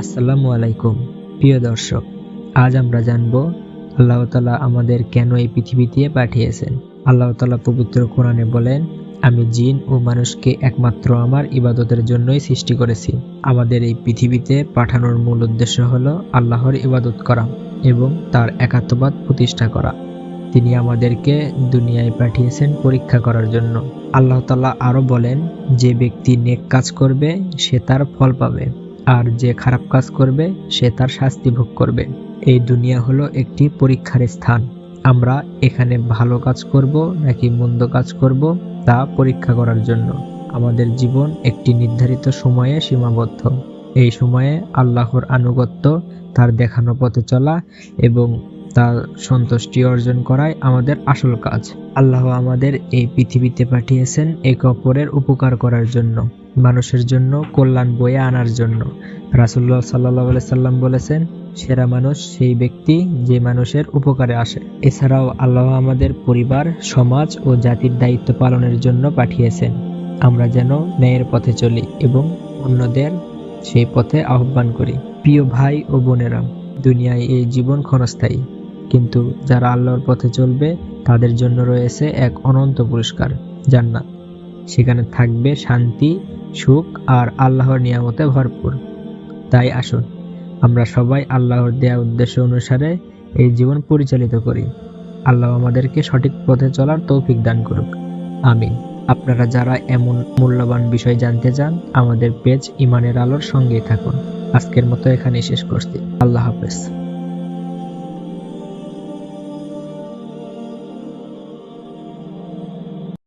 আসসালামু আলাইকুম প্রিয় দর্শক, আজ আমরা জানব আল্লাহ তাআলা আমাদের কেন এই পৃথিবীতে পাঠিয়েছেন। আল্লাহ তাআলা পবিত্র কোরআনে বলেন, আমি জিন ও মানুষকে একমাত্র আমার ইবাদতের জন্যই সৃষ্টি করেছি। আমাদের এই পৃথিবীতে পাঠানোর মূল উদ্দেশ্য হলো আল্লাহর ইবাদত করা এবং তার একাত্মবাদ প্রতিষ্ঠা করা। তিনি আমাদেরকে দুনিয়ায় পাঠিয়েছেন পরীক্ষা করার জন্য। আল্লাহ তাআলা আরো বলেন, যে ব্যক্তি নেক কাজ করবে সে তার ফল পাবে, আর যে খারাপ কাজ করবে সে তার শাস্তি ভোগ করবে। এই দুনিয়া হলো একটি পরীক্ষার স্থান। আমরা এখানে ভালো কাজ করব নাকি মন্দ কাজ করব তা পরীক্ষা করার জন্য। আমাদের জীবন একটি নির্ধারিত সময়ে সীমাবদ্ধ। এই সময়ে আল্লাহর আনুগত্য, তার দেখানো পথে চলা এবং তার সন্তুষ্টি অর্জন করাই আমাদের আসল কাজ। আল্লাহ আমাদের এই পৃথিবীতে পাঠিয়েছেন একে অপরের উপকার করার জন্য, মানুষের জন্য কল্যাণ বয়ে আনার জন্য। রাসূলুল্লাহ সাল্লাল্লাহু আলাইহি সাল্লাম বলেছেন, সেরা মানুষ সেই ব্যক্তি যে মানুষের উপকারে আসে। এছাড়াও আল্লাহ আমাদের পরিবার, সমাজ ও জাতির দায়িত্ব পালনের জন্য পাঠিয়েছেন। আমরা যেন ন্যায়ের পথে চলি এবং অন্যদের সেই পথে আহ্বান করি। প্রিয় ভাই ও বোনেরা, দুনিয়ায় এই জীবন ক্ষণস্থায়ী, কিন্তু যারা আল্লাহর পথে চলবে তাদের জন্য রয়েছে এক অনন্ত পুরস্কার, জান্নাত। সেখানে থাকবে শান্তি, সুখ আর আল্লাহর নিয়ামতে ভরপুর। তাই আসুন আমরা সবাই আল্লাহর দেয়া উদ্দেশ্য অনুসারে এই জীবন পরিচালিত করি। আল্লাহ আমাদেরকে সঠিক পথে চলার তৌফিক দান করুক, আমিন। আপনারা যারা এমন মূল্যবান বিষয় জানতে চান, আমাদের পেজ ইমানের আলোর সঙ্গেই থাকুন। আজকের মতো এখানেই শেষ করছি। আল্লাহ হাফেজ।